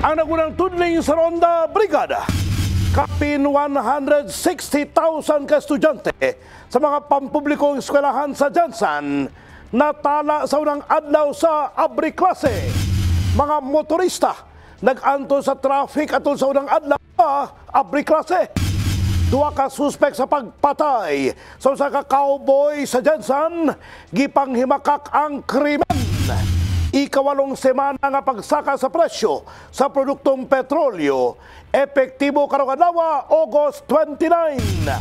Ang nagunang tudling sa Ronda Brigada, kapin 160,000 ka estudyante sa mga pampublikong eskwelahan sa Jansan natala sa unang adlaw sa abri klase. Mga motorista nag-anto sa traffic atol sa unang adlaw sa abri klase. Duwa ka suspek sa pagpatay sa usa ka cowboy sa Jansan, gipanghimakak ang krimen. Ikawalong semana nga pagsaka sa presyo sa produktong petrolyo, epektibo karong adlaw, August 29.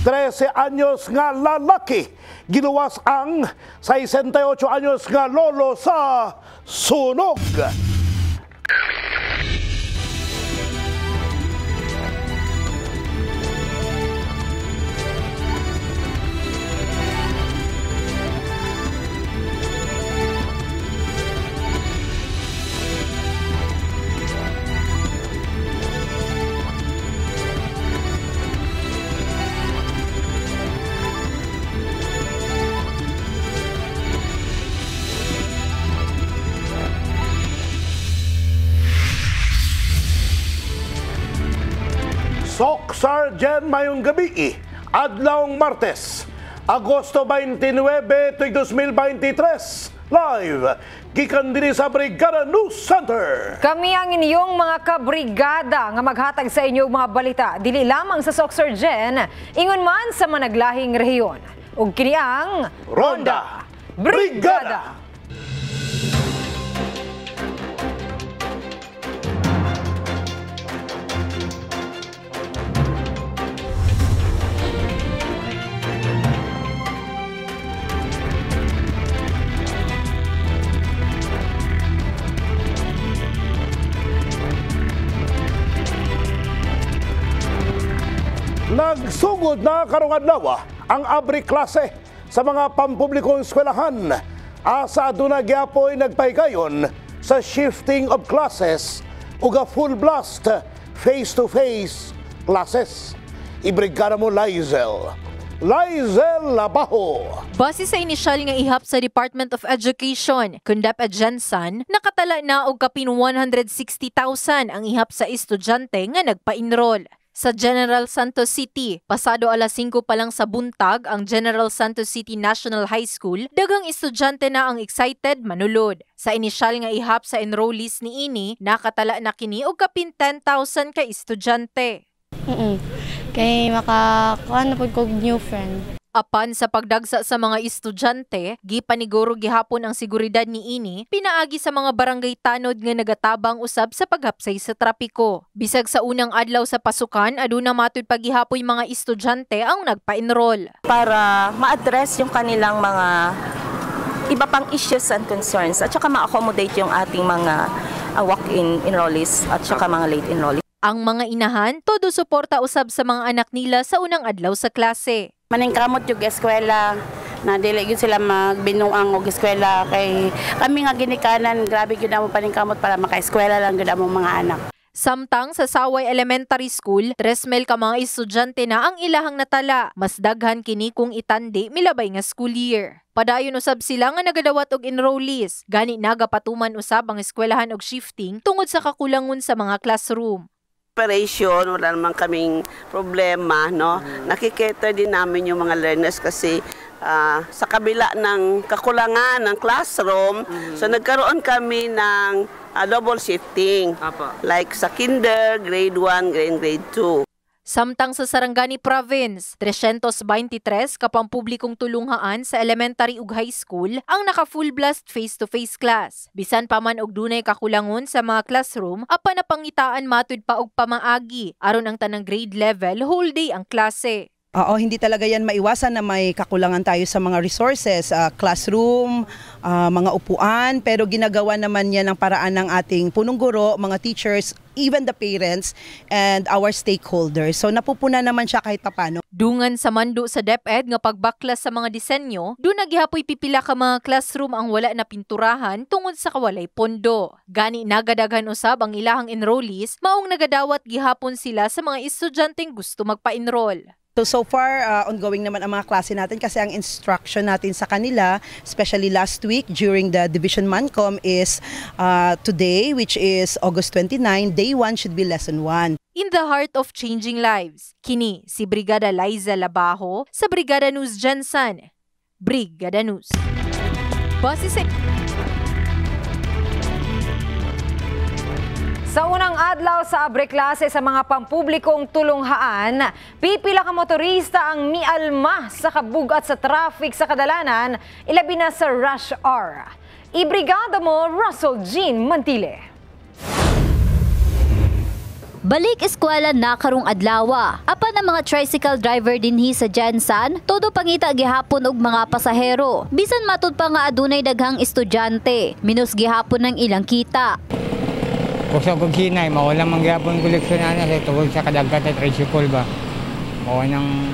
13 anyos nga lalaki giluwas ang 68 anyos nga lolo sa sunog. Sok Sergeant mayong gabi, adlawng Martes, Agosto 29, 2023, live, gikan diri sa Brigada News Center. Kami ang inyong mga kabrigada nga maghatag sa inyong mga balita, dili lamang sa Sok Sergeant, ingon man sa managlahing rehiyon. Ug kini ang Ronda Brigada. Nagsugod na karong adlaw ang abri klase sa mga pampublikong eskwelahan. Asa aduna gyapoy nagpaygayon sa shifting of classes ug a full blast face-to-face classes. Ibrigada mo Lizel Labaho. Base sa inisyal nga ihap sa Department of Education, DepEd Jansan, nakatala na og kapin 160,000 ang ihap sa estudyante nga nagpa-enroll. Sa General Santos City, pasado alas 5 pa lang sa buntag ang General Santos City National High School, daghang estudyante na ang excited manulod. Sa inisyal nga ihap sa enrollees ni ini, nakatala na kini og kapin 10,000 ka estudyante. Kay makakuha na po kog new friend. Apan sa pagdagsa sa mga estudyante, gipaniguro gihapon ang seguridad ni ini, pinaagi sa mga barangay tanod nga nagatabang usab sa paghapsay sa trapiko. Bisag sa unang adlaw sa pasukan, aduna matud pagihapoy mga estudyante ang nagpa-enroll. Para ma-address yung kanilang mga iba pang issues and concerns at saka ma-accommodate yung ating mga walk-in enrollees at saka mga late enrollees. Ang mga inahan, todo suporta usab sa mga anak nila sa unang adlaw sa klase. Maningkamot yung eskwela na dili gyud sila magbinuang og eskwela kay kami nga ginikanan grabe gyud amo paningkamot para maka-eskwela lang gyud among mga anak. Samtang sa Saway Elementary School, 3,000 ka mga estudyante na ang ilahang natala. Mas daghan kini kung itandi milabay nga school year. Padayon usab sila nga nagadawat og enrollees. Gani nagapatuman usab ang eskwelahan og shifting tungod sa kakulangon sa mga classroom. Operation, wala naman kaming problema, no? Nakikita din namin yung mga learners kasi sa kabila ng kakulangan ng classroom, so nagkaroon kami ng double shifting. Like sa kinder, grade 1, grade 2. Samtang sa Sarangani Province, 323 kapampublikong tulunghaan sa elementary ug high school ang naka-full blast face-to-face class. Bisan pa man og dunay kakulangon sa mga classroom, apan napangitaan matud pa og pamaagi aron ang tanang grade level whole day ang klase. Oo, hindi talaga yan maiwasan na may kakulangan tayo sa mga resources, classroom, mga upuan, pero ginagawa naman yan ang paraan ng ating punong guro, mga teachers, even the parents and our stakeholders. So napupuna naman siya kahit papano. Dungan sa mando sa DepEd nga pagbaklas sa mga disenyo, doon naghihapoy pipila ka mga classroom ang wala na pinturahan tungod sa kawalay pondo. Gani nagadaghan usab ang ilahang enrollees, maong nagadawat gihapon sila sa mga estudyanteng gusto magpa-enroll. So far, ongoing naman ang mga klase natin kasi ang instruction natin sa kanila, especially last week during the Division Mancom is today, which is August 29, day 1 should be lesson 1. In the heart of changing lives, kini si Brigada Liza Labajo sa Brigada News Jansan. Brigada News. Base Sa unang adlaw sa abre klase sa mga pampublikong tulunghaan, pipila ka motorista ang mialma sa kabugat sa traffic sa kadalanan, ilabi na sa rush hour. Ibrigada mo, Russell Jean Mantile. Balik eskwela na karong adlawa. Apan ang mga tricycle driver dinhi sa Jansan, todo pangita gihapon og mga pasahero. Bisan matud pa nga adunay daghang estudyante, minus gihapon ng ilang kita. Kusog kong sinay, mawalang mangyapon koleksyon na sa tungkol sa kadagkat at tricycle ba. Mawalang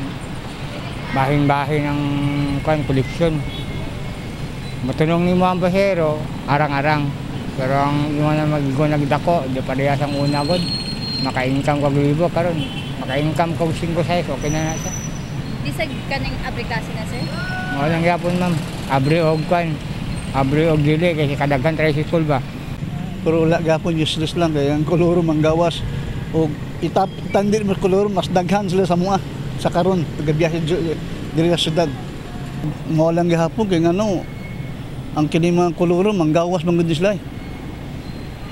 bahin-bahin ng koleksyon. Matulong ni mo ang pasero, arang-arang. Pero ang yung nagdako, di parehas ang una god. Maka-income ko libo karon. Maka-income ko 5-6, okay na nasa. Bisag kaning aplikasi na sir? Mawalang yapon ma'am. Abre og dili kasi kadaghan tricycle ba. Pero wala gapon useless lang kaya ang koloro manggawas o itandir mo koloro mas daghan sila sa mga sa karon pagbiyahe diri sa syudad. Mao lang gihapon kay ngano ang kini mga koloro manggawas mangud sila.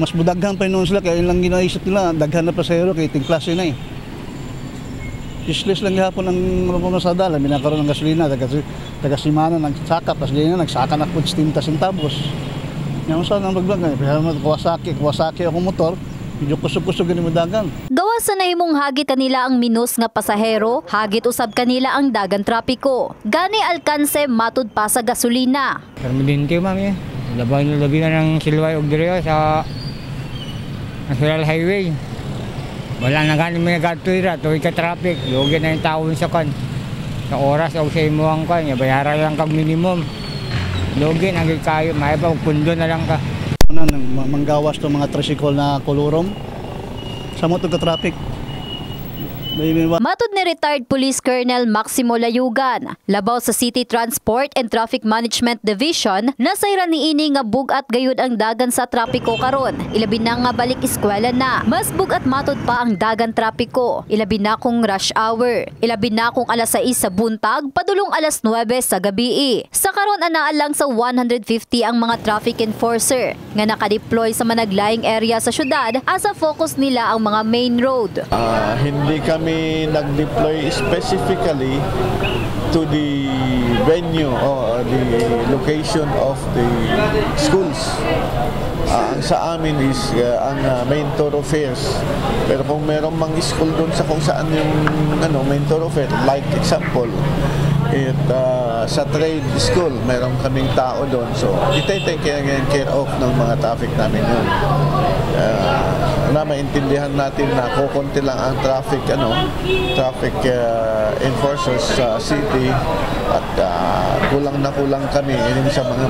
Mas budaghan pa noon sila kaya ilang ginaisip nila daghan na pasahero kay ting klase na useless lang gihapon ang pamamasada labi na karon ng gasolina taga simana nagsaka pas diyan nagsaka na pud 70 centavos. Yang usaha ng bagbag, Kawasaki ako motor, medyo kusog-kusog ganun mo dagan. Gawas sa nahimong hagit kanila ang minus nga pasahero, hagit usab kanila ang dagan trapiko. Gani alkanse matud pa sa gasolina. Permanente ma'am eh. Labi na ng Silway og dire sa National Highway. Wala na gani may gatuira, tuwi ka traffic, lugi na yung tao sa kan. Sa oras o sa imo ang kan, bayaran lang kag minimum. Logi naging kayo, may pa pundo na lang ka. Manggawas to mga tricycle na kolorom. Sa motor ka traffic. Matud ni retired Police Colonel Maximo Layugan, labaw sa City Transport and Traffic Management Division, nasayran niini nga bugat gayud ang dagan sa trapiko karon. Ilabi na nga balik eskwela na. Mas bugat matud pa ang dagan trapiko. Ilabi na kung rush hour. Ilabi na kung alas 6 sa buntag, padulong alas 9 sa gabi. Sa karon anaa lang sa 150 ang mga traffic enforcer nga nakadeploy sa managlaying area sa syudad asa focus nila ang mga main road. Hindi kami nag-deploy specifically to the venue or the location of the schools. Ang sa amin is ang main thoroughfares. Pero kung merong mga school doon sa kung saan yung main thoroughfare, like example, sa trade school, meron kaming tao doon. So, ite-take care of ng mga traffic namin yun. Na maintindihan natin na kukunti lang ang traffic enforcers sa city at kulang na kulang kami sa mga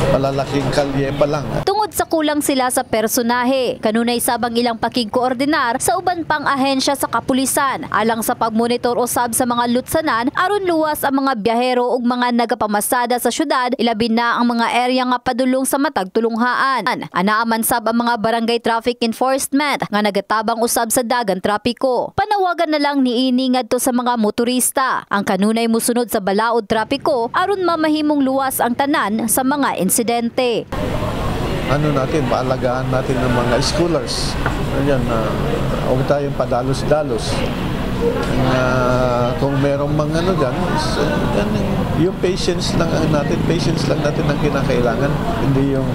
malalaking kalye pa lang. Tungod sa kulang sila sa personahe, kanunay sabang ilang pakigkoordinar sa uban pang ahensya sa kapulisan alang sa pagmonitor usab sa mga lutsanan aron luwas ang mga biyahero ug mga nagapamasada sa syudad, ilabi na ang mga area nga padulong sa matag tulunghaan. Anaaman sab ang mga barangay traffic enforcement nga nagatabang usab sa dagan trapiko. Panawagan na lang niini ngadto sa mga motorista ang kanunay musunod sa balaod trapiko aron mamahimong luwas ang tanan sa mga insidente. Maalagaan natin ng mga schoolers. Ayan, huwag tayong padalos-dalos. Kung merong mga dyan, yung patience lang natin ang kinakailangan. Hindi yung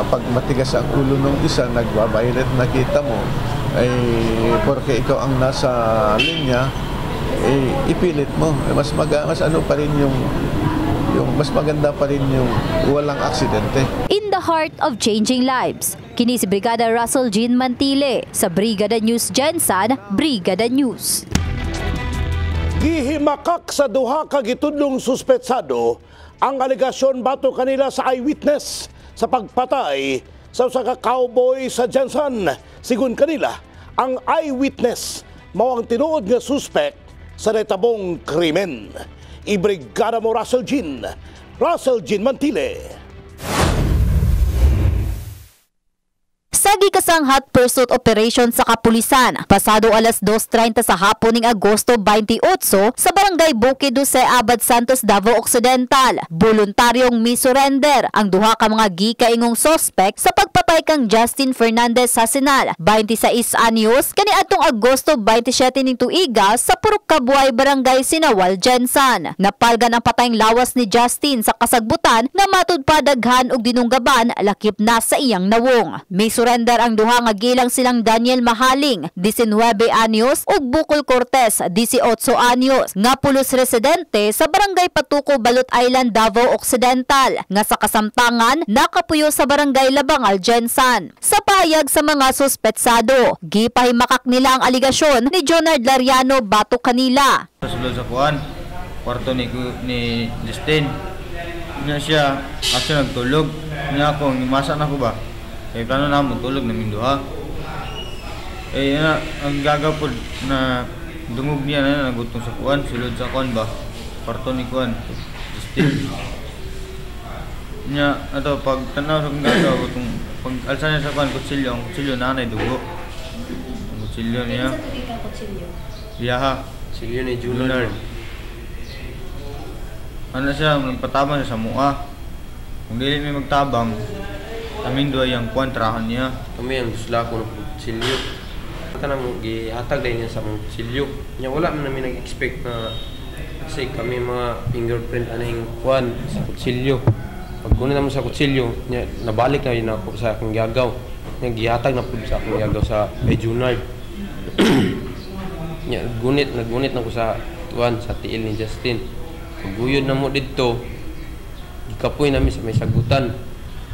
pag matigas ang ulo ng isa, nagbabaylet nakita mo, ay porque ikaw ang nasa linya, ipilit mo. Mas maganda pa rin yung walang aksidente. In the heart of changing lives, kini si Brigada Russell Jean Mantile sa Brigada News Jansan, Brigada News. Gihimakak sa duha ka gitudlong suspetsado ang alegasyon bato kanila sa eyewitness sa pagpatay sa usa ka cowboy sa Jansan. Sigun kanila, ang eyewitness mao ang tinuod nga suspect sa natabong krimen. Ibrigada mo Russell Jean Mantile. Sa gikasang hot pursuit operation sa kapulisan, pasado alas 2:30 sa hapon ng Agosto 28 sa barangay Bukid Jose, Abad Santos, Davao Occidental, voluntaryong misurrender ang duha ka mga gikaingong suspect sa pagpatay kang Justin Fernandez Hasinal, 26 anyos, kaniadtong Agosto 27 ning tuiga sa Purok Kabuay, barangay Sinawal, Jensan. Napalgan ang patayng lawas ni Justin sa kasagbutan na matud pa daghan og dinunggaban lakip na sa iyang nawong. Misurrender ang duha nga gilang silang Daniel Mahaling, 19 anyos, ug Bukol Cortez, 18 anyos, nga pulos residente sa barangay Patuco, Balot Island, Davao Occidental, nga sa kasamtangan nakapuyo sa barangay Labangal, Jensan. Sa payag sa mga suspetsado, gipahimakak nila ang aligasyon ni Jonard Lariano batok kanila. Sulod sa kuan, kwarto ni Justin. Niya siya, ako nagtulog. Niya ako, masa na ko ba? Kaya plano na tulog namin duha. Ang gagapod na dungog niya na nagutong sa kuan, sulod sa kuan ba? Kwarto ni kuan, Justin. Niya, pag tanaw sa kong gagaw, pag alsa niya sa kuan, kutsilyo, ang kutsilyo nanay dugo. Ang kutsilyo niya. Biyaha. Kutsilyo ni Junard. Ano siya, nagpatabang siya sa mukha. Kung dili may magtabang, amin doon yung kontrahan niya. Kami ang gusto ko ng kutsilyo. Ito na mong gihatag dahil niya sa mga kutsilyo. Wala man namin nag-expect na kasi kami mga fingerprint anong kuwan sa kutsilyo. Pag kunin naman sa kutsilyo, nabalik na yun ako sa aking gagaw. Gihatag na po sa aking gagaw sa Junard. Nagunit na ko sa kuwan, sa tiil ni Justin. Paguyod na mo dito, gikapoy namin sa may sagutan.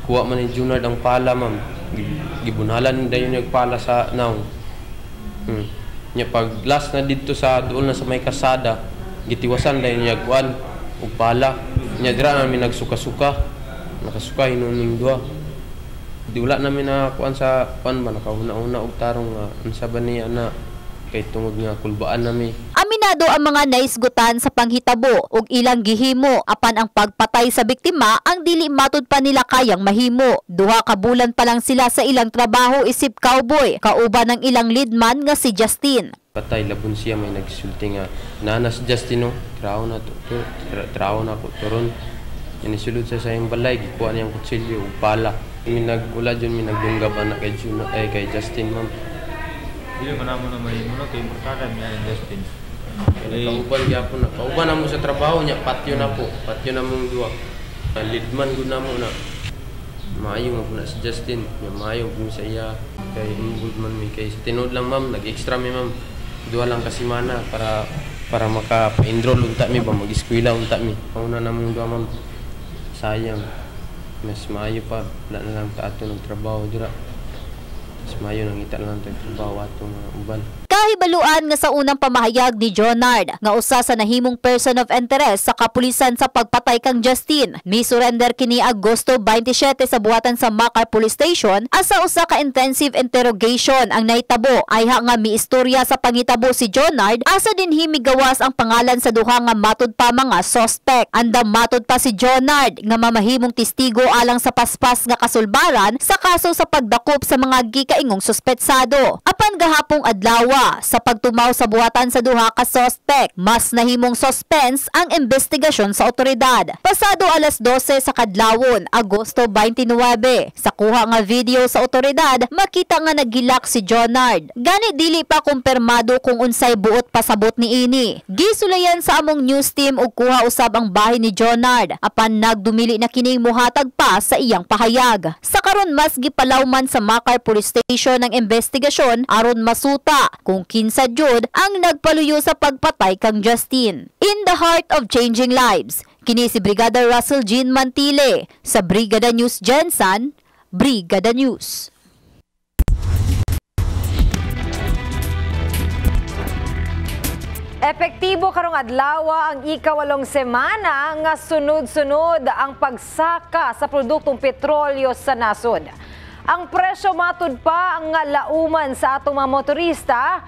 Kuha man ni Junard ang pala, ma'am. Gibunalan na yun yung pala sa naong. Pag last na dito sa doon na sa may kasada, gitiwasan na yun yung kuhan o pala. Dira namin nagsuka-suka. Nakasuka hinuning dua. Di wala namin na kuhan sa kuhan ba, nakahuna-una og tarong ansa ba niya na kay tungod nga kulbaan nami. Aminado ang mga naisgutan sa panghitabo ug ilang gihimo apan ang pagpatay sa biktima ang dili matud pa nila kayang mahimo. Duha ka bulan pa lang sila sa ilang trabaho isip cowboy, kauban ng ilang leadman nga si Justin. Patay labon siya, may nagsulti nga nanas Justin no, traw na ko turon. Inisulod sa sayang balay, gikuha niyang kutsilyo ug pala. Ula dyan may nagdunggab anak kay Justin, ma'am. Hindi mo naman na mahimo na kay Murtada niya ni Justin. Kauban gyapon na. Kauban na mo sa trabaho niya, patyo na po. Patyo na mong duwa. Leadman gud na mo na. Maayo mo na si Justin. Maayo po sa iya. Kay good man mi kay tinod lang ma'am, nag-extra mi ma'am. Duha lang kasi mana para maka-enroll unta mi ba mag-eskwela unta mi. Una na mong duwa ma'am. Sayang. Mas maayo pa wala na lang kaato ng trabaho dira. Mas maayo nang ita lang tayong trabaho atong uban. Kahibaluan nga sa unang pamahayag ni Jonard nga usa sa nahimong person of interest sa kapulisan sa pagpatay kang Justin. Misurrender kini Agosto 27 sa buhatan sa Makar Police Station asa usa ka intensive interrogation ang nahitabo. Ayha nga miistorya sa pangitabo si Jonard asa dinhi migawas ang pangalan sa duha nga matud pa mga suspect. Andam matud pa si Jonard nga mamahimong testigo alang sa paspas nga kasulbaran sa kaso sa pagdakop sa mga gikaingong suspetsado. Apan gahapong adlaw sa pagtumaw sa buhatan sa duha ka suspect, mas nahimong suspense ang investigasyon sa otoridad. Pasado alas 12 sa kadlawon, Agosto 29, sa kuha nga video sa otoridad, makita nga nagilak si Jonard. Gani dili pa kumpirmado kung unsay buot pasabot ni ini. Gisulayan sa among news team ug kuha usab ang bahin ni Jonard, apan nagdumili na kining muhatag pa sa iyang pahayag. Sa karon mas gipalawman sa Makar Police Station ang investigasyon aron masuta kung kinsa jud ang nagpaluyo sa pagpatay kang Justin. In the heart of changing lives, kini si Brigada Russell Jean Mantile sa Brigada News Jensan, Brigada News. Epektibo karong adlaw ang ikawalong semana nga sunod-sunod ang pagsaka sa produktong petrolyo sa nasod. Ang presyo matud pa ang lauman sa atong mga motorista,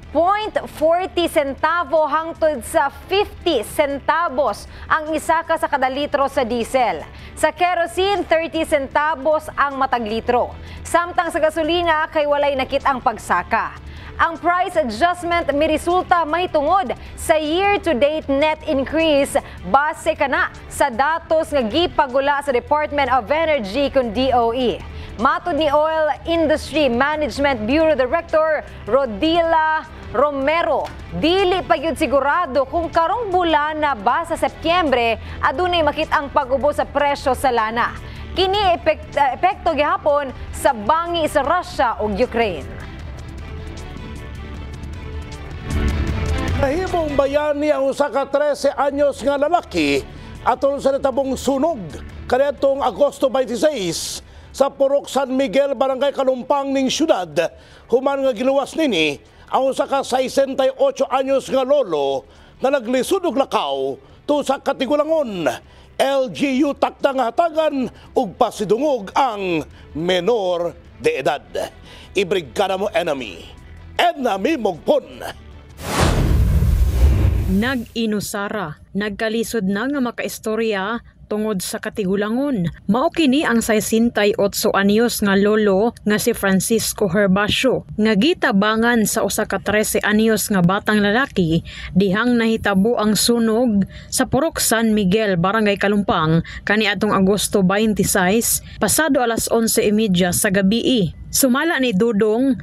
0.40 centavo hangtod sa 50 centavos ang isa ka sa kada litro sa diesel. Sa kerosene, 30 centavos ang matag litro. Samtang sa gasolina kay walay nakit ang pagsaka. Ang price adjustment miresulta mahitungod sa year-to-date net increase base kana sa datos nga gipagula sa Department of Energy kun DOE. Matud ni Oil Industry Management Bureau Director Rodila Romero, dili pa yun sigurado kung karong bulan na ba sa Setyembre adunay makit ang pag-ubo sa presyo sa lana. Kini epekto gihapon sa bangi sa Russia ug Ukraine. Nahimong bayani ang usa ka 13 anyos nga lalaki atol sa natabong sunog kaniadtong Agosto 26 sa Purok San Miguel, Barangay Kalumpang ning syudad. Human nga giluwas nini ang usa ka 68 anyos nga lolo na naglisud og lakaw to sa Katigulangon. LGU takda nga hatagan ug pasidungog ang menor de edad. Ibrigada mo enemy. Enemy Mogpon. Nag-inusara, nagkalisod na nga makaistorya tungod sa Katigulangon. Mao kini ang 68 anyos nga lolo nga si Francisco Herbacio nga gitabangan sa usa ka 13 anyos nga batang lalaki dihang nahitabo ang sunog sa Purok San Miguel, Barangay Kalumpang kaniadtong Agosto 26 pasado alas 11:30 sa gabi. Sumala ni Dudong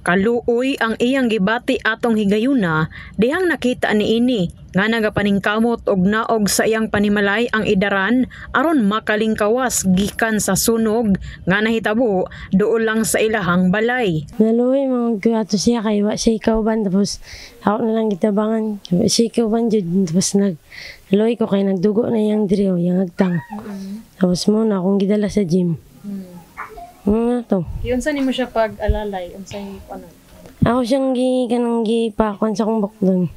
kaluoy ang iyang gibati atong higayuna dihang nakita niini nga nagapaningkamot og naog sa iyang panimalay ang idaran aron makalingkawas gikan sa sunog nga nahitabo duol lang sa ilahang balay. Naluoy mga ato siya kay wa siya kauban tapos ako na lang gitabangan siya kauban jud tapos naluoy ko kay nagdugo na iyang diriw iyang agtang. Tapos mo na akong gidala sa gym. To. Unsa nimo siya pag-alalay? Unsay ano? Ako siyang gipakon sa kong bukdon.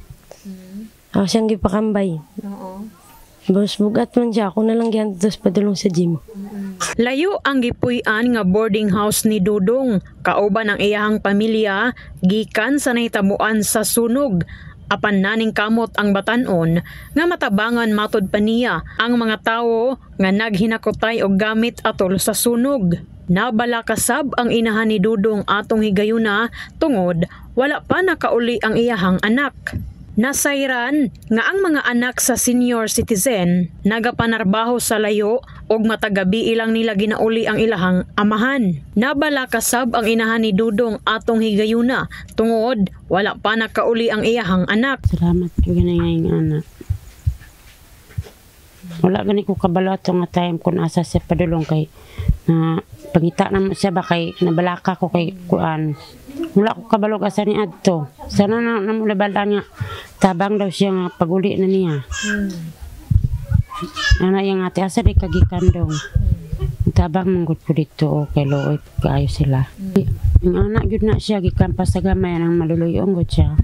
Ako siyang gipakambay. Oo. Bus bugat man siya, ako na lang gihantos padulong sa gym. Layo ang gipuy-an nga boarding house ni Dudong. Kauban ang iyahang pamilya gikan sa nahitamuan sa sunog. Apan naning kamot ang batan-on nga matabangan matud pa niya ang mga tawo nga naghinakotay og gamit atol sa sunog. Nabala kasab ang inahan ni Dudong atong higayuna tungod wala pa nakauli ang iyahang anak. Nasayran nga ang mga anak sa senior citizen nagapanarbaho sa layo og matagabi ilang nila ginauli ang ilahang amahan. Nabala kasab ang inahan ni Dudong atong higayuna tungod wala pa nakauli ang iyahang anak. Salamat ko ganay nga anak. Wala gani ko kabalo atong nga time kung asa siya padulong kay na pangita na siya ba kay nabalaka ko kay kuan. Wala ko kabalo asa ni adto. Sana na namulabala niya tabang daw siya nga paguli na niya. Ana yang ate asa di kagikandong. Tabang manggod ko dito kay looy kaayo sila. Ang anak gyud na siya gikan pa sa gamay nang maluluyon gud siya.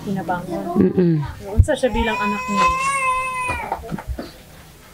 Kinabangon. Unsa siya bilang anak niya?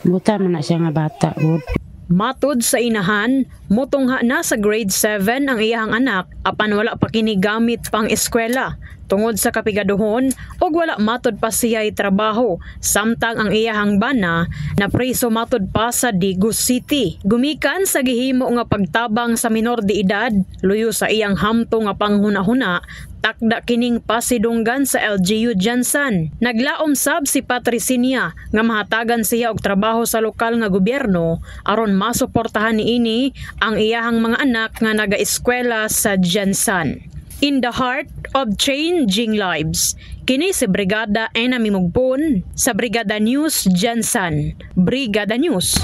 Buta man na siya nga bata gud. Matud sa inahan, motongha na sa grade 7 ang iyahang anak apan wala pa kini gamit pang eskwela tungod sa kapigaduhon ug wala matud pa siya'y trabaho samtang ang iyahang bana na preso matud pa sa Digos City. Gumikan sa gihimo nga pagtabang sa minor de edad, luyo sa iyang hamto nga panghuna-huna, takda kining pasidunggan sa LGU Jansan. Naglaom sab si Patricinia nga mahatagan siya og trabaho sa lokal nga gobyerno aron masuportahan niini ang iyahang mga anak nga naga-eskwela sa Jansan. In the heart of changing lives, kini si Brigada Enemy Mogpon sa Brigada News Jansan. Brigada News.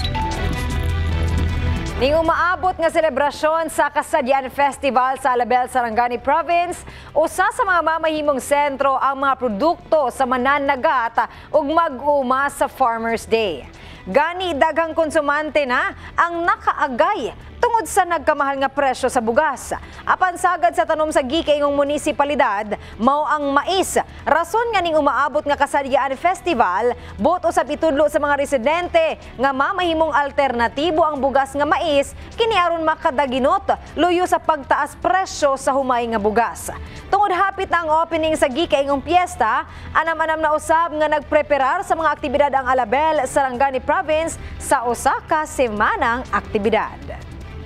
Ning umaabot nga selebrasyon sa Kasadyan Festival sa Alabel, Sarangani Province, usa sa mga mamahimong sentro ang mga produkto sa mananagat ug mag-uma sa Farmers Day. Gani daghang konsumante na ang nakaagay tungod sa nagkamahal nga presyo sa bugas. Apan sagad sa tanom sa gikaingong munisipalidad, mao ang mais. Rason nga ning umaabot nga Kasaryaan Festival, buot usab itudlo sa mga residente nga mamahimong alternatibo ang bugas nga mais kini aron makadaginot luyo sa pagtaas presyo sa humay nga bugas. Tungod hapit ang opening sa gikaingong piyesta, anam-anam na usab nga nagpreparar sa mga aktibidad ang Alabel, Sarangani Province sa usa ka semanang aktibidad.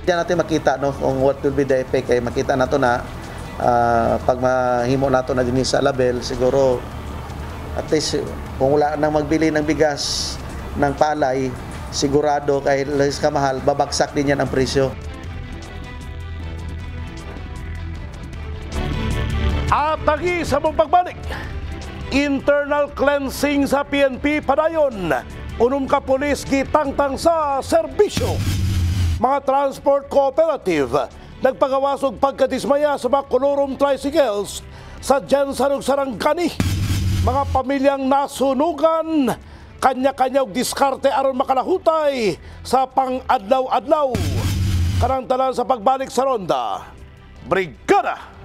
Diyan natin makita no kung what will be the effect kay makita nato na pag mahimo nato na dinhi sa Alabel siguro at least kung wala nang magbili ng bigas ng palay sigurado kahit less kamahal babagsak din yan ang presyo. At lagi sa mong pagbalik, internal cleansing sa PNP padayon. Unom ka pulis gitangtang sa serbisyo. Mga transport cooperative nagpagawasog pagkadismaya sa mga kolorom tricycles sa Jensan ug Sarangani. Mga pamilyang nasunugan, kanya-kanyang diskarte aron makalahutay sa pang-adlaw-adlaw. Kanang tanan sa pagbalik sa ronda, Brigada!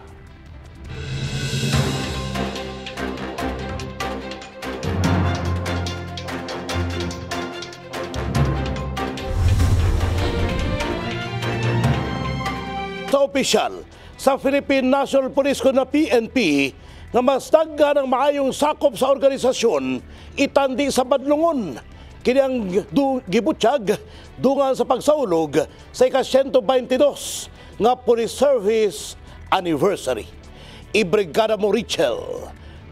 Sa opisyal sa Philippine National Police ko na PNP nga mas daghan ang maayong sakop sa organisasyon itandi sa Badlungon. Kini ang gibutyag dungan sa pagsaulog sa ika-122 nga Police Service Anniversary. Ibrigada mo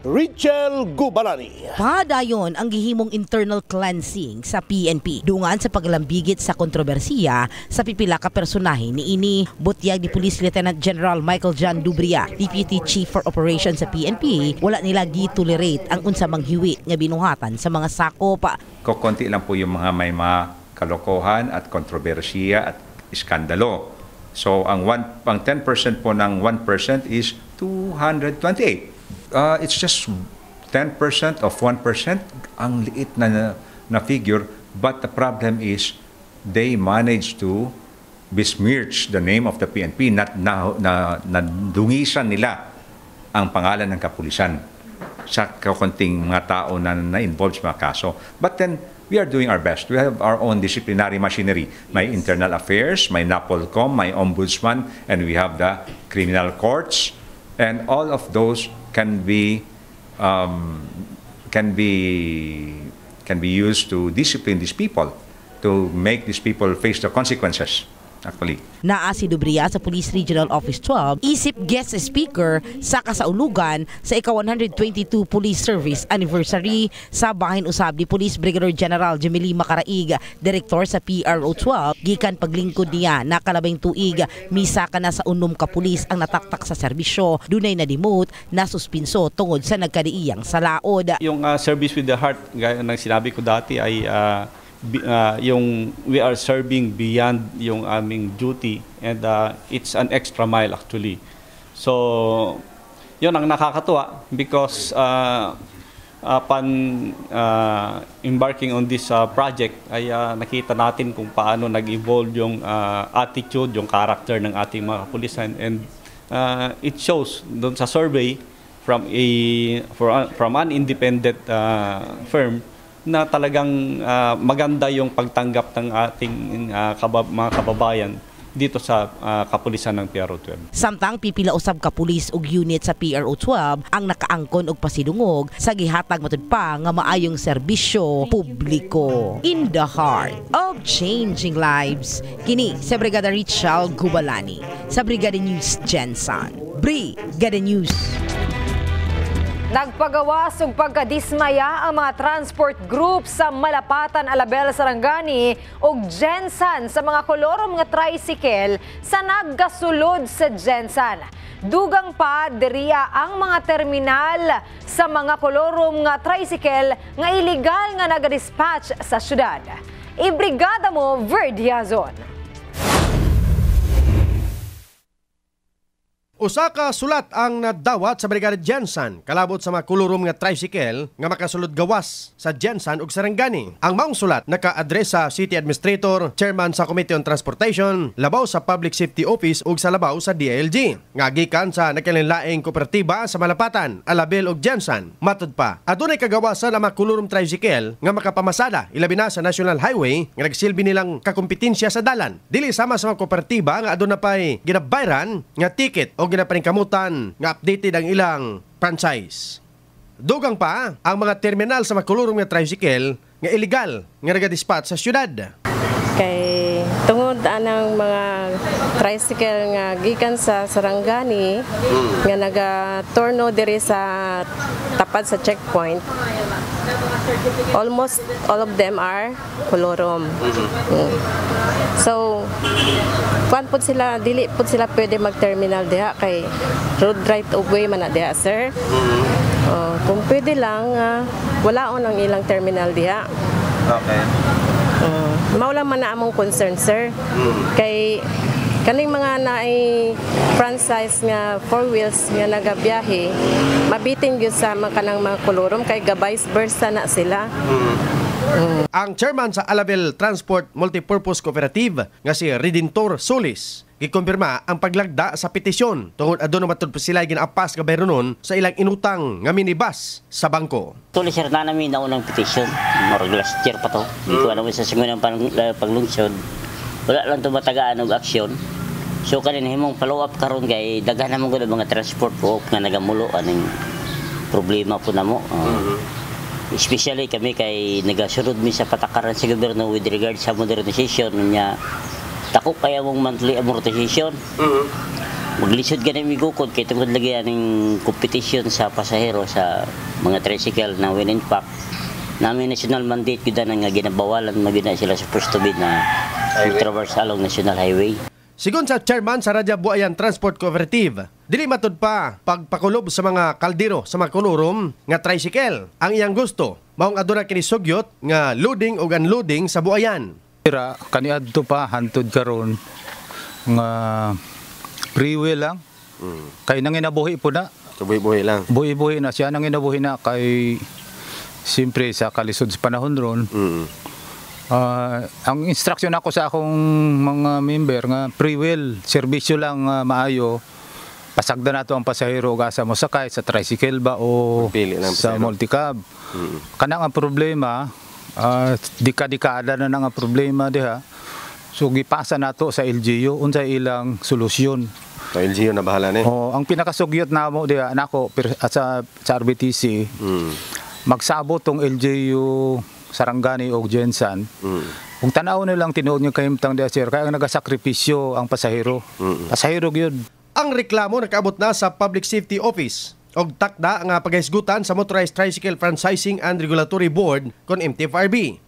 Richel Gubalani. Padayon ang gihimong internal cleansing sa PNP dungan sa paglambigit sa kontrobersiya sa pipila ka personahe niini. Butyag ni Police Lieutenant General Michael John Dubria, Deputy Chief for Operations sa PNP, wala nila gi-tolerate ang unsa mang hiwi nga binuhatan sa mga sakop. Kokonti lang po yung mga may mga kalokohan at kontrobersiya at iskandalo. So ang 10% po ng 1% is 228. It's just 10% of 1%, ang liit na figure, but the problem is they managed to besmirch the name of the PNP, nadungisan nila ang pangalan ng kapulisan sa kakunting mga tao na involved sa mga kaso. But then, we are doing our best. We have our own disciplinary machinery. May internal affairs, may NAPOLCOM, may ombudsman, and we have the criminal courts, and all of those can be used to discipline these people, to make these people face the consequences. Actually. Naa si Dubria sa Police Regional Office 12, isip guest speaker sa kasaulugan sa ika-122 Police Service Anniversary sa bahin usab ni Police Brigadier General Jemily Macaraig, Direktor sa PRO 12, gikan paglingkod niya nakalabing tuig misa ka na sa unom ka pulis ang nataktak sa serbisyo. Dunay na demote na suspinso tungod sa nagkadiiyang salaod. Yung service with the heart, gaya ng sinabi ko dati ay yung we are serving beyond yung aming duty, and it's an extra mile actually. So yun ang nakakatuwa because upon embarking on this project ay nakita natin kung paano nag-evolve yung attitude, yung character ng ating mga kapulisan, and it shows doon sa survey from an independent firm na talagang maganda yung pagtanggap ng ating mga kababayan dito sa kapulisan ng PRO 12. Samtang pipila usab ka pulis ug unit sa PRO 12 ang nakaangkon og pasidungog sa gihatag matud pa nga maayong serbisyo publiko. In the heart of changing lives, kini sa Brigada Richel Gubalani sa Brigada News Jensan. Brigada News. Nagpagawas ug pagkadismaya ang mga transport group sa Malapatan, Alabel, Sarangani ug Jensan sa mga kolorom nga tricycle sa naggasulod sa Jensan. Dugang pa deriya ang mga terminal sa mga kolorom nga tricycle nga illegal nga nagadispatch sa syudad. Ibrigada mo, Verdiazon. Usa ka sulat ang nadawat sa Brigada Jensan kalabot sa mga kulurom nga tricycle nga makasulod gawas sa Jensan ug Sarangani. Ang maong sulat naka-address sa City Administrator, Chairman sa Committee on Transportation, labaw sa Public Safety Office ug sa labaw sa DILG. Nga gikan sa nagkalinlaing kooperatiba sa Malapatan, Alabel ug Jensan. Matud pa, adunay kagawasan ang mga kulurom tricycle nga makapamasada ilabi na sa National Highway nga nagsilbi nilang kakompetensya sa dalan. Dili sama sa mga kooperatiba nga aduna pay ginabayran nga ticket o ginapaningkamutan nga updated ang ilang franchise. Dugang pa ang mga terminal sa makulurong nga tricycle nga illegal nga nagadispatch sa syudad. Kay tungod anang mga tricycle nga gikan sa Sarangani nga naga-turno diri sa tapad sa checkpoint, almost all of them are kulurom. So kuan pud sila, dili pud sila pwede mag-terminal diha kay road right of way man na diha, sir. Kung pwede lang walaon ang ilang terminal diha. Okay. Mao lang man na among concern, sir. Kay kaning mga naay franchise nga four wheels nga nagabiyahe, mabitin gyud sa kanang mga kulurom kay vice versa na sila. Ang chairman sa Alabel Transport Multipurpose Cooperative nga si Redentor Solis gikumpirma ang paglagda sa petisyon tungod aduna matud pa sila ginaapas nga bayronon sa ilang inutang nga minibus sa bangko. Tuloy sir na namin naunang petisyon, morag last year pa to. Hindi ko naman sa simunang paglungsod. Wala lang to matagaan og aksyon. So kanin himong follow up karon kay daghan namon gud mga transport po nga nagamulo aning problema po namo. Especially kami kay nagasunod mi sa patakaran sa gobyerno with regard sa modernization niya. Tako kaya mong monthly amortization. Maglisod ka na migukod kay tungkol lagi aning competition sa pasahero sa mga tricycle na when in fact namin national mandate yun na nga ginabawalan magina sila sa first to bid na traverse along National Highway. Sigon sa chairman sa Radya Buayan Transport Cooperative, dili matud pa pagpakulob sa mga kaldero sa mga kulurom nga tricycle. Ang iyang gusto, maong aduna kini sugyot nga loading ug unloading sa Buayan. Kaniadto pa hantud karon nga freeway lang. Kay nanginabuhi po na. Buhi-buhi lang. Buhi-buhi na siya nanginabuhi na kay siyempre sa kalisod sa panahon ron. Ang instruction ako sa akong mga member nga freeway serbisyo lang maayo. Pasagda na to ang pasahero asa mo sakay sa tricycle ba o sa multicab. Kanang ang problema dika-dikada na nga problema diha. So gipasa nato sa LGU unsay ilang solusyon. Sa LGU na bahala ni. Ang pinakasugyot namo diha nako sa RBTC. Magsabot tong LGU Sarangani o Jensan. Kung tanaw nilang tinuod nga kahimtang diha sir kaya nagasakripisyo ang pasahero. Pasahero gyud. Ang reklamo nakaabot na sa Public Safety Office og takda nga paghisgutan sa Motorized Tricycle Franchising and Regulatory Board kon MTFRB.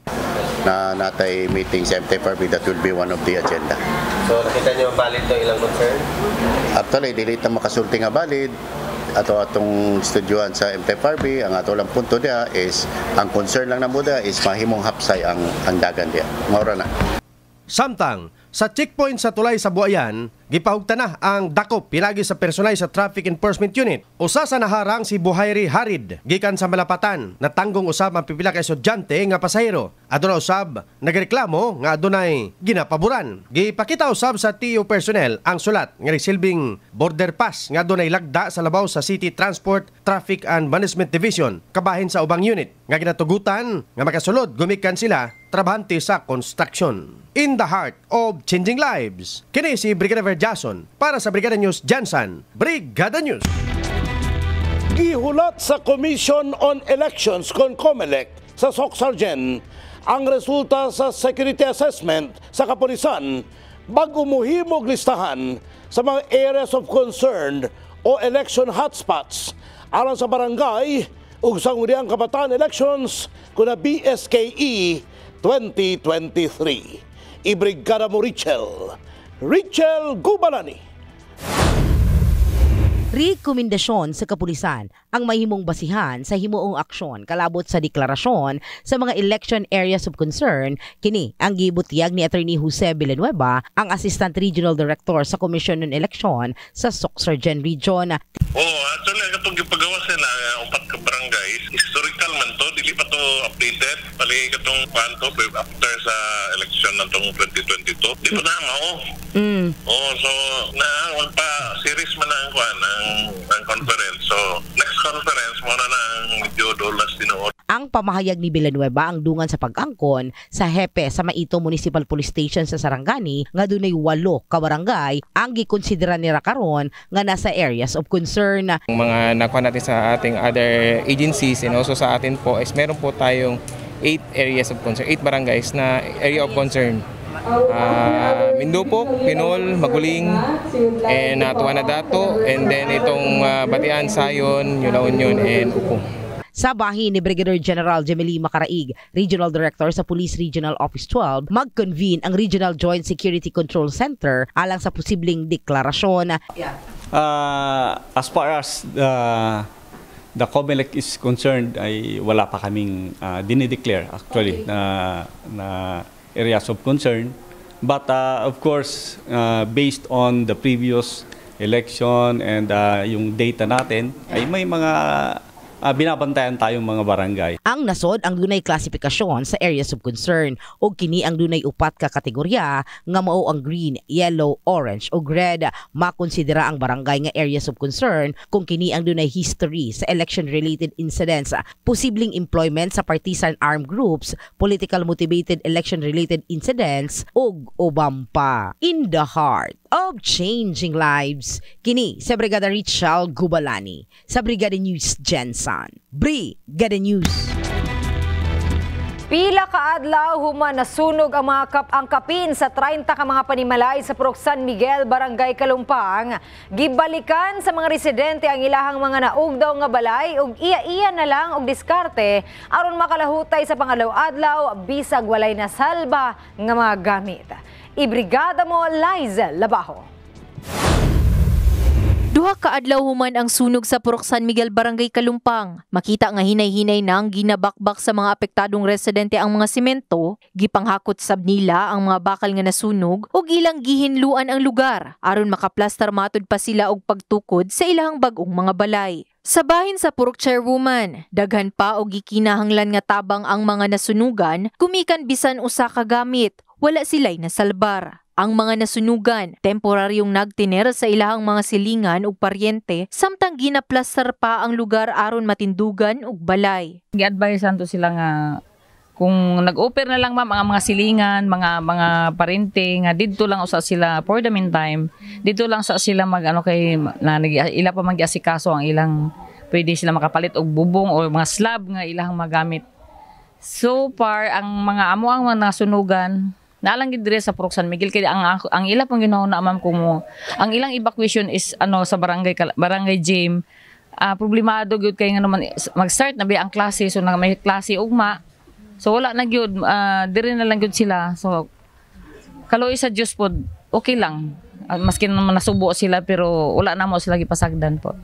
Na natay meeting sa MTFRB that will be one of the agenda. So nakita niyo valid to ilang concern? Actually, dili ta makasulti nga valid ato atong studyohan sa MTFRB. Ang ato lang punto dia is ang concern lang namo dia is mahimong hapsay ang dagan dia. Maura na. Samtang sa checkpoint sa tulay sa Buayan, gipahugta na ang dakop pinagi sa personal sa Traffic Enforcement Unit. Usa sa naharang si Buhayri Harid gikan sa Malapatan natanggong usab ang pipila ka estudyante nga pasahero. Aduna usab nagreklamo nga adunay ginapaboran. Gipakita usab sa TU personnel ang sulat nga nagsilbing border pass nga adunay lagda sa labaw sa City Transport Traffic and Management Division kabahin sa ubang unit nga ginatugutan nga makasulod gumikan sila trabahante sa construction. In the heart of changing lives, kini si Brigadier Jason para sa Brigada News Jensan, Brigada News. Gihulat sa Commission on Elections kon COMELEC sa SOCSARGEN ang resulta sa security assessment sa kapulisan bago muhimog listahan sa mga areas of concern o election hotspots alang sa barangay ug sangguniang kabataan elections kuna BSKE 2023. Ibrigada mo Richel Gubalani. Rekomendasyon sa kapulisan ang mahimong basihan sa himuong aksyon kalabot sa deklarasyon sa mga election areas of concern. Kini ang gibutiyag ni Attorney Jose Villanueva, ang Assistant Regional Director sa Commission on Election sa Soccergen Region. Actually, katong gipagawas nila upat ka barangays, historical man to, dili pa to updated, pali katong panto after sa election natong 2022. Di pa na mao. So na pa series man ang kuan ang conference. So next conference mo na ang medyo dolas tinuod. Ang pamahayag ni Villanueva ang dungan sa pag-angkon sa hepe sa Maito Municipal Police Station sa Sarangani nga dunay 8 ka barangay ang gikonsidera nila karon nga nasa areas of concern. Ang mga nakuha natin sa ating other agencies and also sa atin po is meron po tayong 8 areas of concern, 8 barangays na area of concern. Mindupok, Pinol, Maguling, and Tuanadato, and then itong Batian, Sayon, La Union, and Upong. Sa bahin ni Brigadier General Jemely Macaraig, Regional Director sa Police Regional Office 12, mag-convene ang Regional Joint Security Control Center alang sa posibleng deklarasyon. As far as the COMELEC is concerned, ay wala pa kaming dinideclare actually na areas of concern. But of course, based on the previous election and yung data natin, ay may mga binabantayan tayong mga barangay. Ang nasod ang dunay klasifikasyon sa areas of concern o kini ang dunay upat ka kategorya nga mao ang green, yellow, orange o red. Makonsidera ang barangay nga areas of concern kung kini ang dunay history sa election-related incidents, posibleng employment sa partisan armed groups, political motivated election-related incidents ug ubang pa. In the heart of changing lives, kini sa Brigada Richal Gubalani sa Brigada News Jensen. Brigada News. Pila ka adlaw human nasunog ang mga angkapin sa 30 ka mga panimalay sa Purok San Miguel, Barangay Kalumpang. Gibalikan sa mga residente ang ilahang mga naugdaw nga balay ug iya-iya na lang og diskarte aron makalahutay sa pangalaw-adlaw bisag walay nasalba nga mga gamit. Ibrigada mo, Liza Labajo. Duha ka adlaw human ang sunog sa Purok San Miguel, Barangay Kalumpang. Makita nga hinay-hinay nang ginabakbak sa mga apektadong residente ang mga semento, gipanghakot sab nila ang mga bakal nga nasunog ug ilang gihinluan ang lugar aron makaplastar matod pa sila og pagtukod sa ilahang bag-ong mga balay. Sa bahin sa Purok Chairwoman, daghan pa og gikinahanglan nga tabang ang mga nasunugan, kumikan bisan usa ka gamit, wala sila'y nasalbar. Ang mga nasunugan, temporaryong nagtiner sa ilahang mga silingan ug paryente, samtang ginaplastar pa ang lugar aron matindugan ug balay. Gi-advisean to sila nga kung nag-offer na lang ang mga silingan, mga parente nga didto lang usa sila for the meantime, dito lang sa sila kay ila pa mag-asikaso ang ilang pwede sila makapalit og bubong o mga slab nga ilang magamit. So far ang mga amo ang mga nasunugan naalang gid dire sa Purok San Miguel kay ang ila pang ginahuna ma'am kumo. Ang ilang evacuation is sa barangay Jim. Problemado gyud kay nga naman mag-start na ang klase, so na may klase ugma. So wala na gyud dire na lang gyud sila. So kaloy sa Dios pod okay lang. Maski naman nasubo sila pero wala na mo sila gipasagdan po.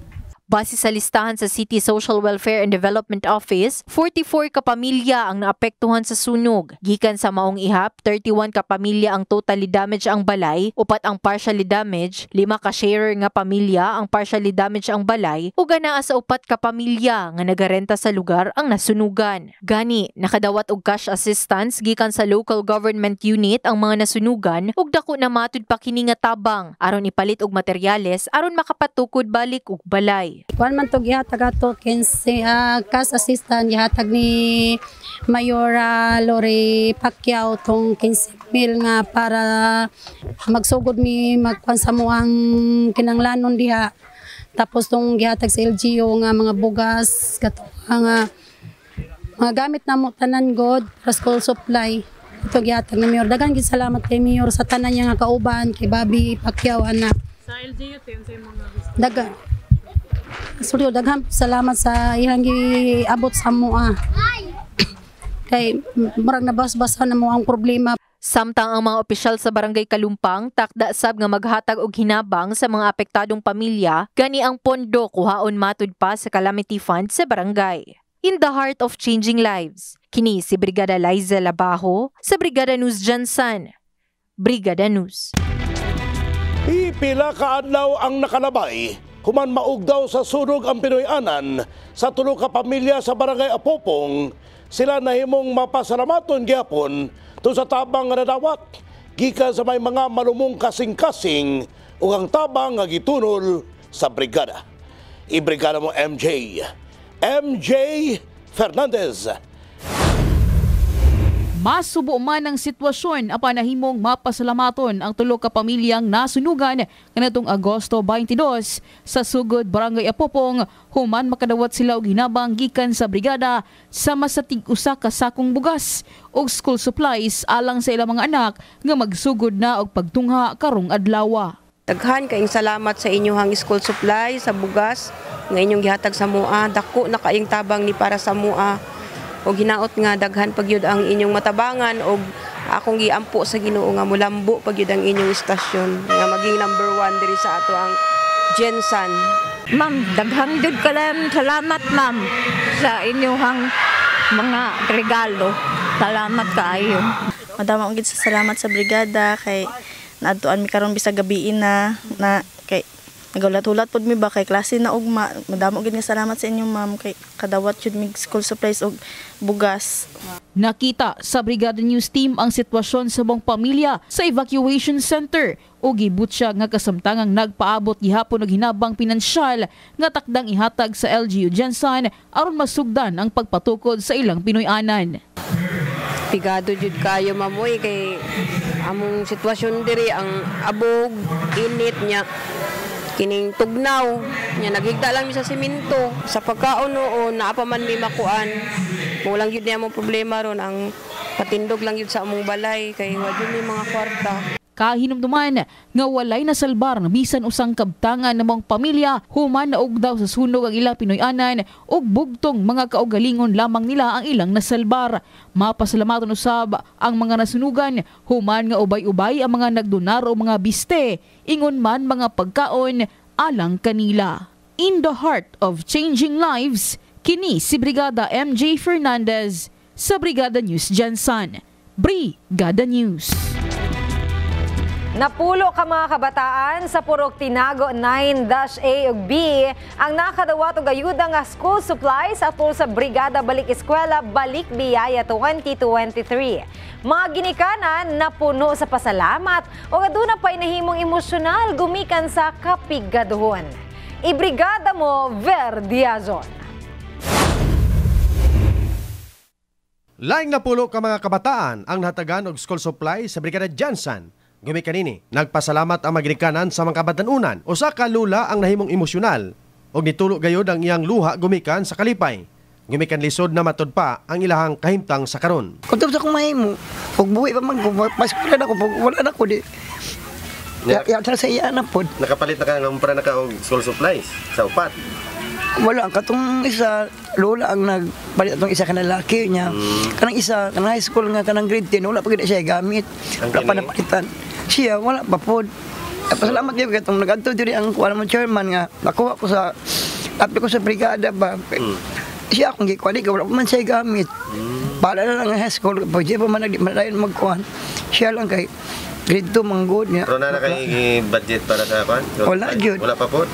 Base sa listahan sa City Social Welfare and Development Office, 44 ka pamilya ang naapektuhan sa sunog. Gikan sa maong ihap, 31 ka pamilya ang totally damage ang balay, 4 ang partially damage, 5 ka sharer nga pamilya ang partially damage ang balay, ug anaa sa 4 ka pamilya nga nagarenta sa lugar ang nasunugan. Gani, nakadawat og cash assistance gikan sa local government unit ang mga nasunugan ug dako na matud pa kini nga tabang aron ipalit og materyales aron makapatukod balik og balay. Kuan man to gihatag ato cash assistant gihatag ni Mayora Lori Pacquiao tong 15,000 nga para magsugod mi magkuan sa muang kinanglanon diha. Tapos tong gihatag sa LGU nga mga bugas kato nga mga gamit namo tanan god para school supply. Ito gihatag ni Mayor. Daghang salamat kay Mayor sa tanan niya nga kauban kay Bobby Pacquiao anak. Sa LGU tin sa mga daghang Suryo, daghang salamat sa ilang giabot sa mua. Kay murag nabas-basa na mo ang problema. Samtang ang mga opisyal sa Barangay Kalumpang takda sab nga maghatag og hinabang sa mga apektadong pamilya gani ang pondo kuhaon matud pa sa calamity fund sa barangay. In the heart of changing lives, kini si Brigada Liza Labajo sa Brigada News Jansan. Brigada News. Pipila ka adlaw ang nakalabay human maug daw sa sunog ang Pinoy-anan sa tulo ka pamilya sa Barangay Apopong. Sila nahimong mapasalamaton gyapon to sa tabang nga nadawat gikan sa may mga malumong kasing-kasing ug ang tabang nga gitunol sa brigada. Ibrigada mo MJ Fernandez. Masubo man ang sitwasyon apan nahimong mapasalamaton ang tulo ka pamilyang nasunugan kanatong Agosto 22 sa sugod Barangay Apopong human makadawat sila og hinabang gikan sa brigada sama sa tig-usa ka sakong bugas ug school supplies alang sa ilang mga anak nga magsugod na og pagtungha karong adlaw. Daghan kaayong salamat sa inyong school supplies sa bugas nga inyong gihatag sa mua. Dako na kaayong tabang ni para sa mua. O ginaot nga daghan pagyud ang inyong matabangan o akong giampo sa Ginoo nga mulambo pagyud ang inyong istasyon nga maging number 1 diri sa ato ang Jansan. Ma'am, daghang jud kalam salamat ma'am sa inyong mga regalo. Salamat kaayo. Madama gid sa salamat sa brigada kay naadtuan mi karon bisag gabiin na kay nagahulat-hulat pod mi ba kay klase na ugma. Madamo gid nga salamat sa inyo ma'am kay kadawat jud mig school supplies og bugas. Nakita sa Brigada News Team ang sitwasyon sa buong pamilya sa evacuation center o gibutya nga kasamtangang nagpaabot gihapon og hinabang pinansyal nga takdang ihatag sa LGU Jansan aron masugdan ang pagpatukod sa ilang Pinoy-anan. Pigado jud kayo mamoy kay among sitwasyon diri ang abog init nya kining tugnaw nya naghigda lang mi sa semento sa pagkaon noon naa pa man mi makuan mo lang gyud niya mo problema ron ang patindog lang gyud sa among balay kay wa gyud mi mga kwarta. Kahinumduman nga walay nasalbar ng bisan usang kabtangan ng mga pamilya human naog daw sa sunog ang ilang Pinoy-anan ug bugtong mga kaugalingon lamang nila ang ilang nasalbar. Mapasalamaton usab ang mga nasunugan human nga ubay-ubay ang mga nagdonar o mga biste ingon man mga pagkaon alang kanila. In the heart of changing lives, kini si Brigada MJ Fernandez sa Brigada News Jansan. Brigada News. Napulo ka mga kabataan sa Purok Tinago 9-A ug B ang nakadawat og ayuda nga school supplies atol sa Brigada Balik Eskwela Balik Biyaya 2023. Mga ginikanan na puno sa pasalamat o aduna pay nahimong emosyonal gumikan sa kapigaduhon. Ibrigada mo Verdiazon. Laing napulo ka mga kabataan ang nahatagan og school supplies sa Brigada Jansan. Gumi kanini, nagpasalamat ang maginikanan sa mga kabatanunan. Usa ka lula ang nahimong emosyonal og nitulo gayod ang iyang luha gumikan sa kalipay. Gumikan lisod na matod pa ang ilahang kahimtang sa karon. Kutob sa kong mahimo, pag buhay pa man ko, paskulan ako, pag wala na ko di. Yata sa iya na po. Nakapalit na ka ng umpara na ka og school supplies sa upat? Wala, katong isa, lola ang nagpalit atong isa ka lalaki niya. Kanang isa, kanang high school nga, kanang grade 10, wala pa gina siya gamit. Wala pa napalitan. Siya, wala pa po. Pasalamat niya, katong nag-adto diri ang kuha mo chairman nga, nakuha ko sa, api ko sa brigada ba. Siya akong gikwali ka, wala pa man siya gamit. Para na lang ang high school, pag siya pa man nagmalayan magkuhan. Siya lang kay grade 2 manggod niya. Pero na kayo budget para sa kuhan? Wala, Jud. Wala pa po?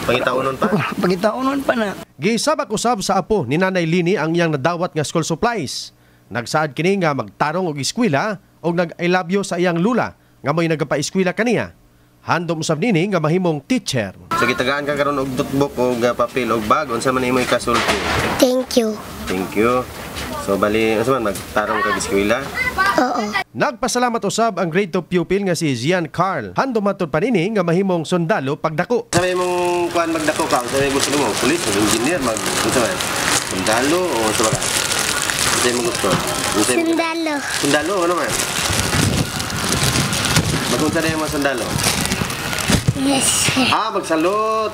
Pangitaunon pa? Pangitaunon pa na. Gisabak-usab sa apo ni Nanay Lini ang iyang nadawat nga school supplies. Nagsaad kini nga magtarong og eskwela og nag-I love you sa iyang lula nga may nagapa-eskwela kaniya. Handom usab nini nga mahimong teacher. So gitagaan ka karon og notebook og papel og bag unsa man imong ikasulti? Thank you. Thank you. So bali unsa man magtarong ka eskwela? Oo. Nagpasalamat usab ang grade 2 pupil nga si Zian Carl. Handom matod panini nga mahimong sundalo pagdako. Sa imong kuan magdako ka, sa gusto mo, pulis, engineer, unsa man? Sundalo o unsa ba? Sa imong gusto? Sundalo. Sundalo ano man? Magunta na yung mga sundalo? Yes. Magsalot!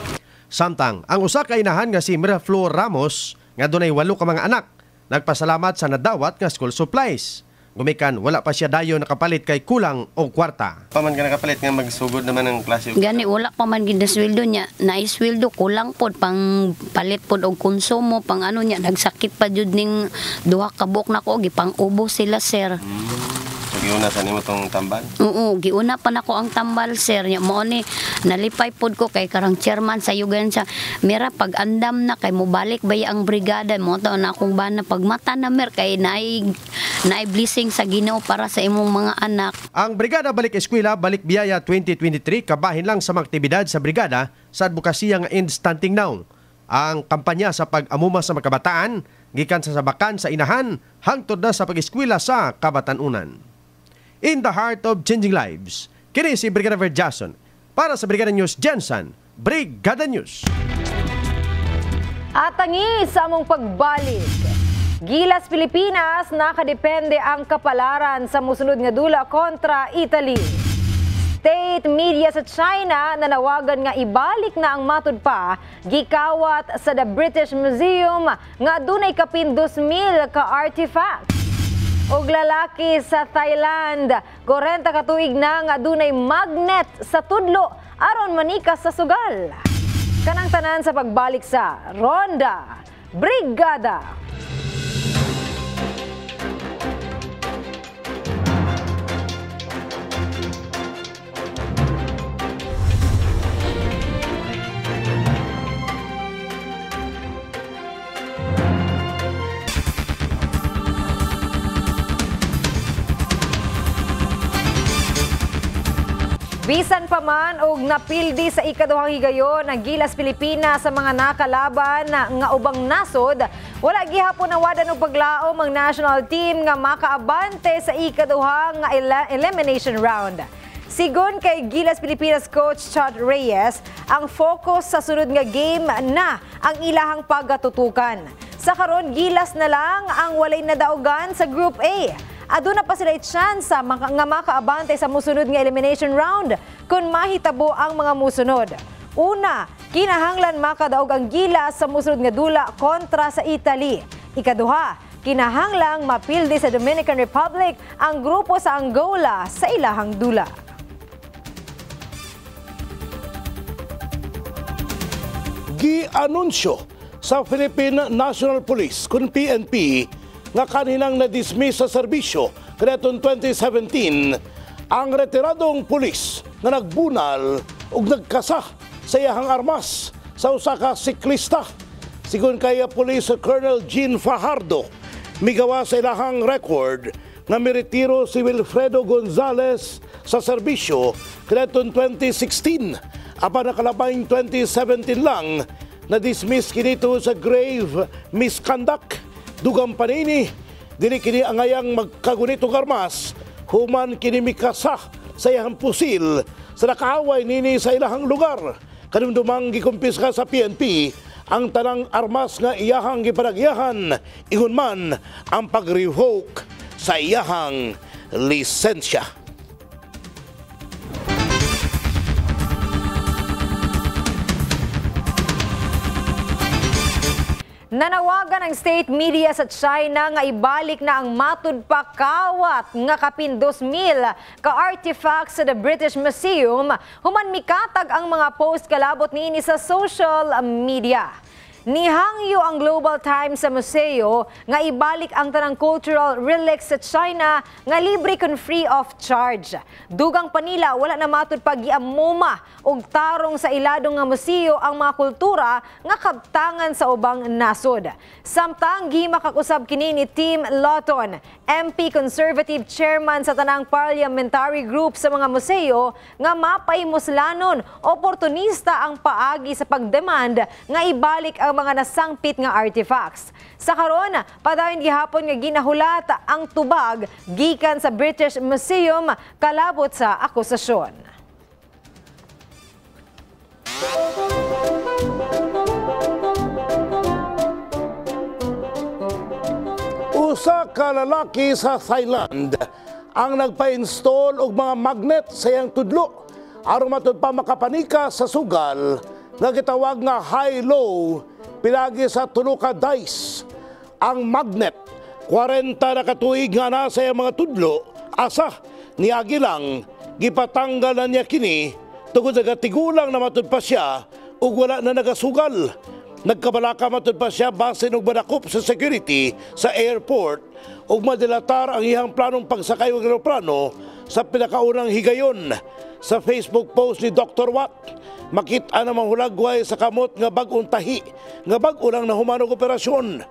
Samtang, ang usa ka inahan nga si Miraflor Ramos nga dunay 8 ka mga anak, nagpasalamat sa nadawat nga school supplies. Gumikan wala pa siya dayo nakapalit kay kulang o kwarta. Paman ka nakapalit nga magsugod naman ng klase. Gani wala pa man gid sweldo niya. Naisweldo kulang pod pang palit pod og konsumo pang ano niya nagsakit pa jud ning duha ka buok nako gipang ubo sila sir. So giuna sa nimo tong tambal? Oo, giuna pa nako ang tambal sir nya mo ni nalipay pod ko kay karang chairman sa yugan sa mira pag andam na kay mobalik bay ang brigada mo to na akong bana pagmata na mer kay naay blessing sa Ginoo para sa imong mga anak. Ang Brigada Balik Eskwela Balik Biyaya 2023 kabahin lang sa mga aktibidad sa brigada sa advokasya nga End Stunting Now. Ang kampanya sa pag-amuma sa mga kabataan gikan sa sabakan sa inahan hangtod na sa pag-eskwela sa kabatanunan. In the heart of changing lives, kini si Brigada Ver Jason para sa Brigada News Jensen, Brigada News. At tangi sa among pagbalik. Gilas Pilipinas, nakadepende ang kapalaran sa musunod nga dula kontra Italy. State media sa China nanawagan nga ibalik na ang matud pa gikawat sa the British Museum nga adunay kapin 2,000 ka artifacts. Og lalaki sa Thailand, 40 ka tuig na nga adunay magnet sa tudlo aron manikas sa sugal. Kanang tanan sa pagbalik sa Ronda Brigada. Bisan pa man og napildi sa ikaduhang higayon ng Gilas Pilipinas sa mga nakalaban nga ubang nasod, wala gihapon nawadan og paglaom ang national team nga makaabante sa ikaduhang nga elimination round. Sigon kay Gilas Pilipinas coach Chad Reyes, ang focus sa sunod nga game na ang ilahang pagatutukan. Sa karon Gilas na lang ang walay nadaugan sa Group A. Aduna pa sila chance nga makaabante sa musunod nga elimination round kung mahitabo ang mga musunod. Una, kinahanglan makadaog ang Gilas sa musunod nga dula kontra sa Italy. Ikaduha, kinahanglang mapildi sa Dominican Republic ang grupo sa Angola sa ilahang dula. Gi-anunsyo sa Philippine National Police kung PNP nga kaninang na-dismiss sa serbisyo kadtong 2017 ang retiradong pulis nga nagbunal ug nagkasa sa iyahang armas sa usa ka siklista. Sigon kay Police Colonel Jean Fajardo, migawa sa ilahang record nga miretiro si Wilfredo Gonzales sa serbisyo kadtong 2016 apan nakalabing 2017 lang na-dismiss kinito sa grave misconduct. Dugang panini, dili kini angayang magkagunitong armas, human kini mikasa sa iyahang pusil sa nakaaway nini sa ilahang lugar. Kanumdumang gikumpiska sa PNP ang tanang armas nga iyahang gipanagyahan, ingon man ang pag-revoke sa iyahang lisensya. Nanawagan ang state media sa China nga ibalik na ang matud pa kawat nga kapin 2,000 ka artifacts sa the British Museum human mikatag ang mga post kalabot niini sa social media. Nihangyo ang Global Times sa museo nga ibalik ang tanang cultural relics sa China nga libre kun free of charge. Dugang panila wala na matud pag-iamuma og tarong sa iladong nga museo ang mga kultura nga kabtangan sa ubang nasod. Samtang gimakak-usab kini ni Tim Lawton, MP Conservative Chairman sa tanang parliamentary group sa mga museo nga mapaymuslanon oportunista ang paagi sa pagdemand nga ibalik ang mga nasangpit nga artifacts. Sa karon, padayon gihapon nga ginahulat ang tubag gikan sa British Museum kalabot sa akusasyon. Usa ka lalaki sa Thailand ang nagpa-install og mga magnet sa iyang tudlo aron matud pa makapanika sa sugal nga gitawag nga high-low pilagi sa tulo ka dice. Ang magnet 40 na katuig nga nasa mga tudlo, asa niagi lang gipatanggal na niya kini tungod sa tigulang na matud pa siya ug wala na nagasugal. Nagkabalaka matud pa siya basin og badakop sa security sa airport ug madilatar ang iyang planong pagsakay og eroplano sa pinakaunang higayon. Sa Facebook post ni Dr. Watt, makita na mahulagway sa kamot nga bag-ong tahi nga bag-o lang na humanog operasyon.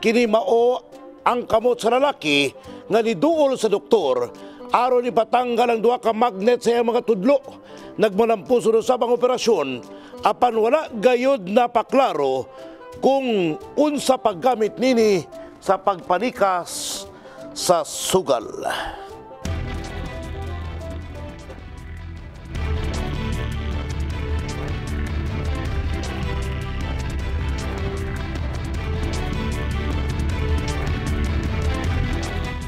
Kini mao ang kamot sa lalaki nga niduol sa doktor aron ni patanggal ang duha ka magnet sa iyang mga tudlo. Nagmalampos sa ang operasyon apan wala gayod na paklaro kung unsa paggamit nini sa pagpanikas sa sugal.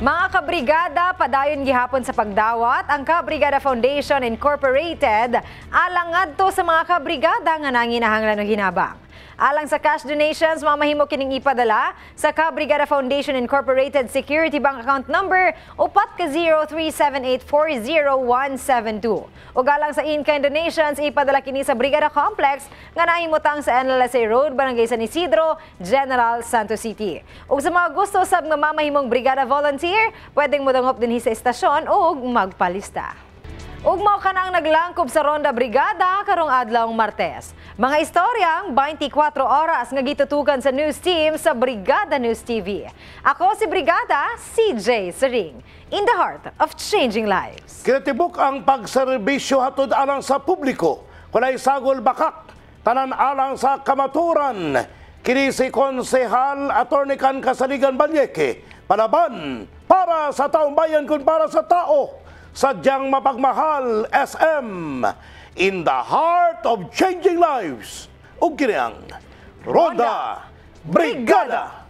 Mga kabrigada, padayon gihapon sa pagdawat ang Kabrigada Foundation Incorporated alang ngadto sa mga kabrigada nga nanginahanglan og hinabang. Alang sa cash donations, mamahimo kining ipadala sa Kabrigada Foundation Incorporated Security Bank Account Number 40378400172. Ug alang sa in-kind donations, ipadala kini sa Brigada Complex nga nahimutang sa NLSA Road, Barangay San Isidro, General Santos City. Ug sa mga gusto sab nga mamahimong Brigada Volunteer, pwedeng modangop dinhi sa estasyon ug magpalista. Ug mao ka na ang naglangkob sa Ronda Brigada karong adlawng Martes. Mga istoryang 24 oras nga gitutukan sa news team sa Brigada News TV. Ako si Brigada CJ Sering, in the heart of changing lives. Kinatibuk ang pagserbisyo hatod alang sa publiko. Kunay sagol bakak, tanan alang sa kamaturan. Kini si Konsehal Attorney Can Kasaligan Balyeke. Palaban para sa taong bayan kun para sa tao. Sadyang mapagmahal SM, in the heart of changing lives. Ug kini ang Ronda Brigada.